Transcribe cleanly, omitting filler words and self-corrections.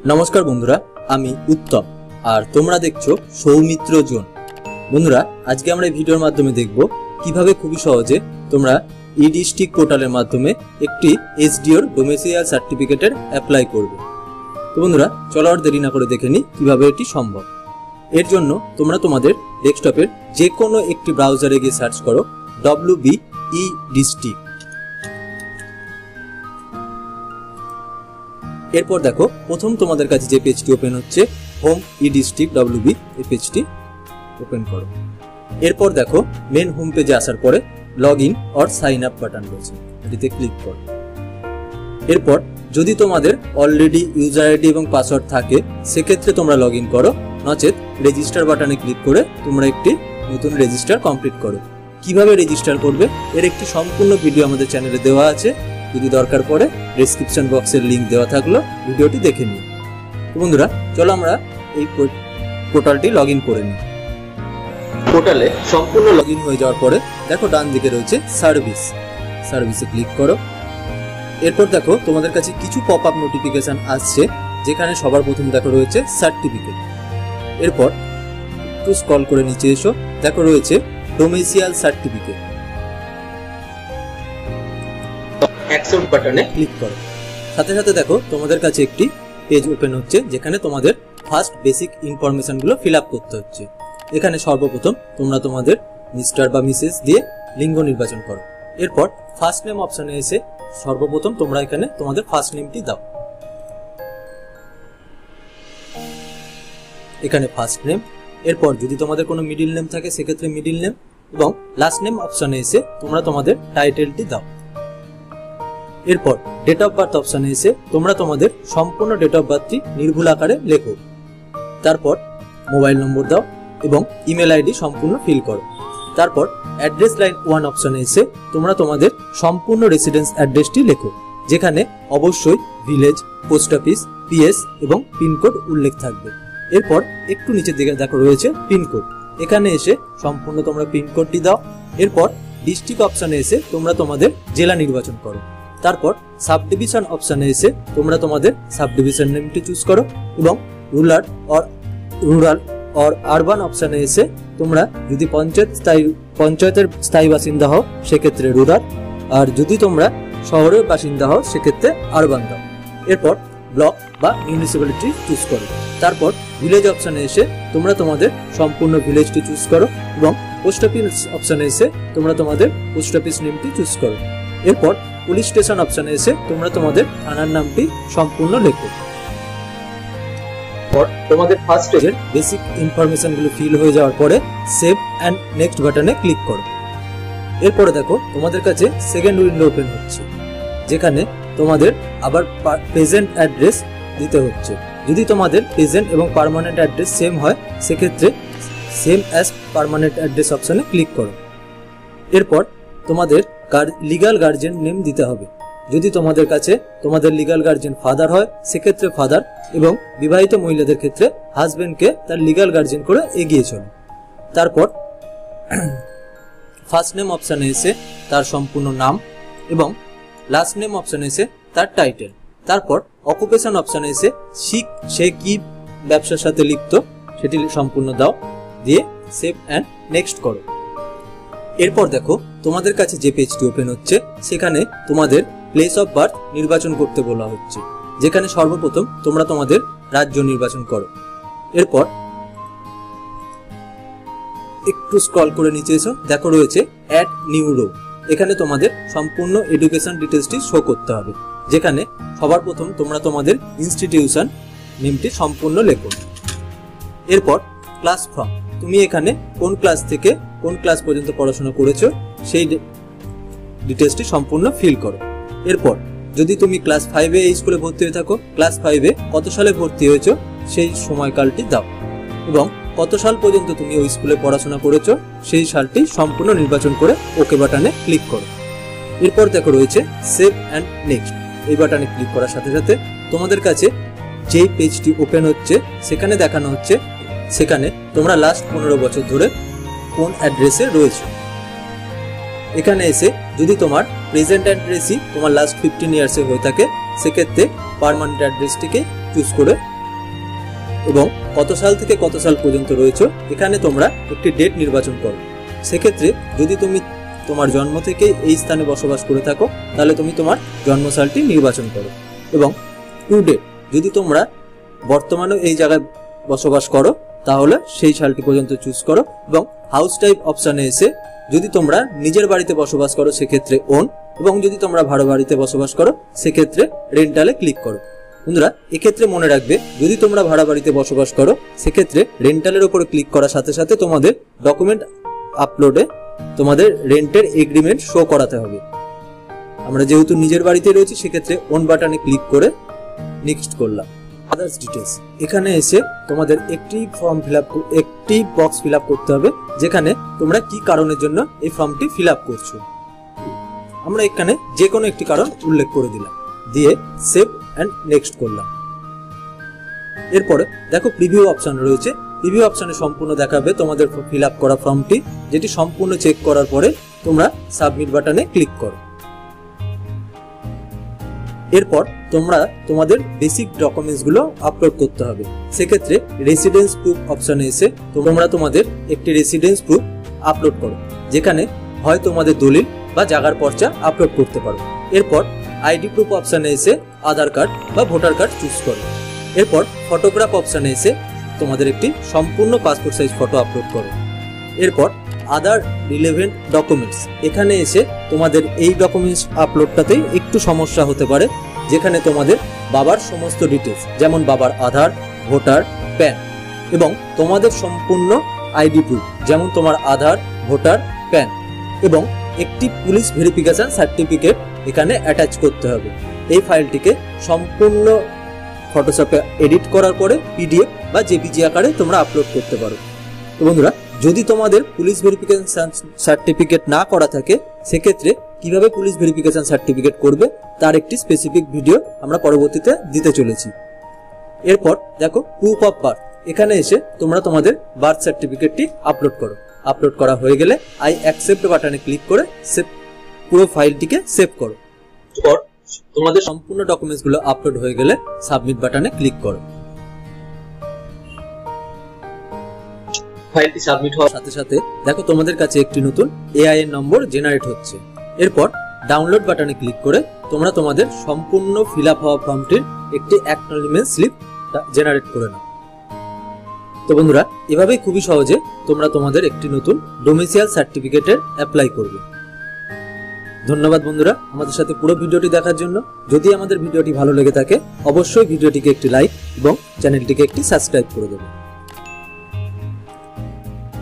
নমস্কার বন্ধুরা, আমি উত্তম আর তোমরা দেখছো সৌমিত্র জোন। বন্ধুরা, আজকে আমরা এই ভিডিওর মাধ্যমে দেখব কিভাবে খুবই সহজে তোমরা ই-ডিস্ট্রিক্ট পোর্টালের মাধ্যমে একটি এসডিওর ডোমেসিয়াল সার্টিফিকেটের অ্যাপ্লাই করবে। তো বন্ধুরা, চলো আর দেরি না করে দেখে নিই কিভাবে এটি সম্ভব। এর জন্য তোমরা তোমাদের ডেস্কটপের যে কোনো একটি ব্রাউজারে গিয়ে সার্চ করো WB ই-ডিস্ট্রিক্ট। এরপর দেখো প্রথম তোমাদের কাছে যে পেজটি ওপেন হচ্ছে হোম ই-ডিস্ট্রিক্ট WB, এই পেজটি ওপেন করো। এরপর দেখো মেন হোম পেজে আসার পরে log in or sign up button রয়েছে, এটিতে ক্লিক করো। এরপর যদি তোমাদের অলরেডি ইউজার আইডি এবং পাসওয়ার্ড থাকে সেক্ষেত্রে তোমরা লগ ইন করো, নচেত রেজিস্টার বাটনে ক্লিক করে তোমরা একটি নতুন রেজিস্টার কমপ্লিট করো। কিভাবে রেজিস্টার করবে এর একটি সম্পূর্ণ ভিডিও আমাদের চ্যানেলে দেওয়া আছে, যদি দরকার পড়ে ডেসক্রিপশন বক্সের লিংক দেওয়া থাকলো, ভিডিওটি দেখে নিন। তো বন্ধুরা, চলো আমরা এই পোর্টালটি লগ ইন করে নিই। পোর্টালে সম্পূর্ণ লগ ইন হয়ে যাওয়ার পরে দেখো ডান দিকে রয়েছে সার্ভিসে ক্লিক করো। এরপর দেখো তোমাদের কাছে কিছু পপ আপ নোটিফিকেশন আসছে, যেখানে সবার প্রথম দেখো রয়েছে সার্টিফিকেট। এরপর একটু স্ক্রল করে নিচে এসো, দেখো রয়েছে ডোমেসিয়াল সার্টিফিকেট। অ্যাকসেপ্ট বাটনে ক্লিক করো। সাথে সাথে দেখো তোমাদের কাছে একটি পেজ ওপেন হচ্ছে, যেখানে তোমাদের ফার্স্ট বেসিক ইনফরমেশনগুলো ফিল আপ করতে হচ্ছে। এখানে সর্বপ্রথম তোমরা তোমাদের মিস্টার বা মিসেস দিয়ে লিঙ্গ নির্বাচন করো। এরপর ফার্স্ট নেম অপশনে এসে সর্বপ্রথম তোমরা এখানে তোমাদের ফার্স্ট নেমটি দাও। এখানে ফার্স্ট নেম। এরপর যদি তোমাদের কোনো মিডিল নেম থাকে সেক্ষেত্রে মিডিল নেম, এবং লাস্ট নেম অপশনে এসে তোমরা তোমাদের টাইটেলটি দাও। এরপর ডেট অফ বার্থ অপশনে এসে তোমরা তোমাদের সম্পূর্ণ ডেট অফ বার্থটি নির্ভুল আকারে লেখো। তারপর মোবাইল নম্বর দাও এবং ইমেল আইডি সম্পূর্ণ ফিল করো। তারপর অ্যাড্রেস লাইন 1 অপশনে এসে তোমরা তোমাদের সম্পূর্ণ রেসিডেন্স অ্যাড্রেসটি লেখো, যেখানে অবশ্যই ভিলেজ, পোস্ট অফিস, PS এবং পিনকোড উল্লেখ থাকবে। এরপর একটু নিচের দিকে দেখো রয়েছে পিনকোড, এখানে এসে সম্পূর্ণ তোমরা পিনকোডটি দাও। এরপর ডিস্ট্রিক্ট অপশনে এসে তোমরা তোমাদের জেলা নির্বাচন করো। তারপর সাব ডিভিশন অপশনে এসে তোমরা তোমাদের সাব ডিভিশন নেমটি চুজ করো, এবং রুরাল অর আরবান অপশনে এসে তোমরা যদি পঞ্চায়েতের স্থায়ী বাসিন্দা হও সেক্ষেত্রে রুরাল, আর যদি তোমরা শহরের বাসিন্দা হও সেক্ষেত্রে আরবান দাও। এরপর ব্লক বা মিউনিসিপ্যালিটি চুজ করো। তারপর ভিলেজ অপশনে এসে তোমরা তোমাদের সম্পূর্ণ ভিলেজটি চুজ করো, এবং পোস্ট অফিস অপশনে এসে তোমরা তোমাদের পোস্ট অফিস নেমটি চুজ করো। এরপর পুলিশ স্টেশন অপশনে এসে তোমরা তোমাদের থানার নামটি সম্পূর্ণ লেখো। তোমাদের ফার্স্ট স্টেজের বেসিক ইনফরমেশনগুলো ফিল হয়ে যাওয়ার পরে সেভ অ্যান্ড নেক্সট বাটনে ক্লিক করো। এরপরে দেখো তোমাদের কাছে সেকেন্ড উইন্ডো ওপেন হচ্ছে, যেখানে তোমাদের আবার প্রেজেন্ট অ্যাড্রেস দিতে হচ্ছে। যদি তোমাদের প্রেজেন্ট এবং পার্মানেন্ট অ্যাড্রেস সেম হয় সেক্ষেত্রে সেম অ্যাজ পার্মানেন্ট অ্যাড্রেস অপশনে ক্লিক করো। এরপর তোমাদের লিগাল গার্জিয়ান নেম দিতে হবে। যদি তোমাদের কাছে তোমাদের লিগাল গার্জিয়ান ফাদার হয় সেক্ষেত্রে ফাদার, এবং বিবাহিত মহিলাদের ক্ষেত্রে হাজবেন্ডকে তার লিগাল গার্জিয়ান করে এগিয়ে চলো। তারপর ফার্স্ট নেম অপশনে এসে তার সম্পূর্ণ নাম, এবং লাস্ট নেম অপশনে এসে তার টাইটেল। তারপর অকুপেশন অপশনে এসে সে কি ব্যবসার সাথে লিপ্ত সেটি সম্পূর্ণ দাও, দিয়ে সেভ অ্যান্ড নেক্সট করো। এরপর দেখো তোমাদের কাছে যে পেজটি ওপেন হচ্ছে সেখানে তোমাদের প্লেস অফ বার্থ নির্বাচন করতে বলা হচ্ছে, যেখানে সর্বপ্রথম তোমরা তোমাদের রাজ্য নির্বাচন করো। এরপর একটু স্ক্রল করে নিচে এসো, দেখো রয়েছে অ্যাড নিউ রো। এখানে তোমাদের সম্পূর্ণ এডুকেশন ডিটেলসটি শো করতে হবে, যেখানে সবার প্রথম তোমরা তোমাদের ইনস্টিটিউশন নেমটি সম্পূর্ণ লেখো। এরপর ক্লাস ফ্রম, তুমি এখানে কোন ক্লাস থেকে কোন ক্লাস পর্যন্ত পড়াশোনা করেছো সেই ডিটেলসটি সম্পূর্ণ ফিল করো। এরপর যদি তুমি ক্লাস 5-এ এই স্কুলে ভর্তি হয়ে থাকো, ক্লাস 5-এ কত সালে ভর্তি হয়েছো সেই সময়কালটি দাও, এবং কত সাল পর্যন্ত তুমি ওই স্কুলে পড়াশোনা করেছো সেই সালটি সম্পূর্ণ নির্বাচন করে ওকে বাটনে ক্লিক করো। এরপর দেখো রয়েছে সেভ অ্যান্ড নেক্সট, এই বাটনে ক্লিক করার সাথে সাথে তোমাদের কাছে যেই পেজটি ওপেন হচ্ছে সেখানে দেখানো হচ্ছে সেখানে তোমরা লাস্ট 15 বছর ধরে কোন অ্যাড্রেসে রয়েছে। এখানে এসে যদি তোমার প্রেজেন্ট অ্যাড্রেসই তোমার লাস্ট 15 ইয়ার্সে হয়ে থাকে সেক্ষেত্রে পার্মানেন্ট অ্যাড্রেসটিকে চুজ করে এবং কত সাল থেকে কত সাল পর্যন্ত রয়েছে এখানে তোমরা একটি ডেট নির্বাচন করো। সেক্ষেত্রে যদি তুমি তোমার জন্ম থেকে এই স্থানে বসবাস করে থাকো তাহলে তুমি তোমার জন্মসালটি নির্বাচন করো। এবং টু ডেট, যদি তোমরা বর্তমানে এই জায়গায় বসবাস করো তাহলে সেই সালটি পর্যন্ত চুজ করো। এবং হাউস টাইপ অপশানে এসে যদি তোমরা নিজের বাড়িতে বসবাস করো সেক্ষেত্রে ওন, এবং যদি তোমরা ভাড়া বাড়িতে বসবাস করো সেক্ষেত্রে রেন্টালে ক্লিক করো। বন্ধুরা, এক্ষেত্রে মনে রাখবে যদি তোমরা ভাড়া বাড়িতে বসবাস করো সেক্ষেত্রে রেন্টালের উপরে ক্লিক করার সাথে সাথে তোমাদের ডকুমেন্ট আপলোডে তোমাদের রেন্টের এগ্রিমেন্ট শো করাতে হবে। আমরা যেহেতু নিজের বাড়িতে রয়েছি সেক্ষেত্রে ওন বাটনে ক্লিক করে নেক্সট করলাম। আদার্স ডিটেলস, এখানে এসে তোমাদের একটি বক্স ফিল আপ করতে হবে যেখানে তোমরা কি কারণের জন্য এই ফর্মটি ফিল আপ করছো। আমরা এখানে যে কোনো একটি কারণ উল্লেখ করে দিলাম, দিয়ে সেভ অ্যান্ড নেক্সট করলাম। এরপরে দেখো প্রিভিউ অপশন রয়েছে। প্রিভিউ অপশনে সম্পূর্ণ দেখাবে তোমাদের ফিল আপ করা ফর্মটি, যেটি সম্পূর্ণ চেক করার পরে তোমরা সাবমিট বাটনে ক্লিক করো। এরপর তোমরা তোমাদের বেসিক ডকুমেন্টস গুলো আপলোড করতে হবে। সেক্ষেত্রে রেসিডেন্স প্রুফ অপশনে এসে তোমরা তোমাদের একটি রেসিডেন্স প্রুফ আপলোড করো, যেখানে হয় তোমাদের দলিল বা জায়গার পর্চা আপলোড করতে পারো। এরপর আইডি প্রুফ অপশনে এসে আধার কার্ড বা ভোটার কার্ড চুজ করো। এরপর ফটোগ্রাফ অপশনে এসে তোমাদের একটি সম্পূর্ণ পাসপোর্ট সাইজ ফটো আপলোড করো। এরপর আদার রিলেভেন্ট ডকুমেন্টস, এখানে এসে তোমাদের এই ডকুমেন্টস আপলোডটাতেই একটু সমস্যা হতে পারে, যেখানে তোমাদের বাবার সমস্ত ডিটেলস যেমন বাবার আধার, ভোটার, প্যান এবং তোমাদের সম্পূর্ণ আইডি প্রুফ যেমন তোমার আধার, ভোটার, প্যান এবং একটি পুলিশ ভেরিফিকেশন সার্টিফিকেট এখানে অ্যাটাচ করতে হবে। এই ফাইলটিকে সম্পূর্ণ ফটোশপে এডিট করার পরে পিডিএফ বা জেপিজি আকারে তোমরা আপলোড করতে পারো। তো বন্ধুরা, যদি তোমাদের পুলিশ ভেরিফিকেশন সার্টিফিকেট না করা থাকে সেক্ষেত্রে কিভাবে পুলিশ ভেরিফিকেশন সার্টিফিকেট করবে তার একটি স্পেসিফিক ভিডিও আমরা পরবর্তীতে দিতে চলেছি। এরপর দেখো প্রুফ অফ বার্থ, এখানে এসে তোমরা তোমাদের বার্থ সার্টিফিকেটটি আপলোড করো। আপলোড করা হয়ে গেলে আই অ্যাকসেপ্ট বাটনে ক্লিক করে সেভ পুরো ফাইলটিকে সেভ করো। এরপর তোমাদের সম্পূর্ণ ডকুমেন্টস গুলো আপলোড হয়ে গেলে সাবমিট বাটনে ক্লিক করো। ফাইলটি সাবমিট হওয়ার সাথে সাথে দেখো তোমাদের কাছে একটি নতুন এআইএন নম্বর জেনারেট হচ্ছে। এরপর ডাউনলোড বাটনে ক্লিক করে তোমরা তোমাদের সম্পূর্ণ ফিল আপ হওয়া ফর্মটির একটি অ্যাকনলেজমেন্ট স্লিপ জেনারেট করে নাও। তো বন্ধুরা, এভাবেই খুবই সহজে তোমরা তোমাদের একটি নতুন ডোমিসাইল সার্টিফিকেটের অ্যাপ্লাই করবে। ধন্যবাদ বন্ধুরা আমাদের সাথে পুরো ভিডিওটি দেখার জন্য। যদি আমাদের ভিডিওটি ভালো লেগে থাকে অবশ্যই ভিডিওটিকে একটি লাইক এবং চ্যানেলটিকে একটি সাবস্ক্রাইব করে দেবে।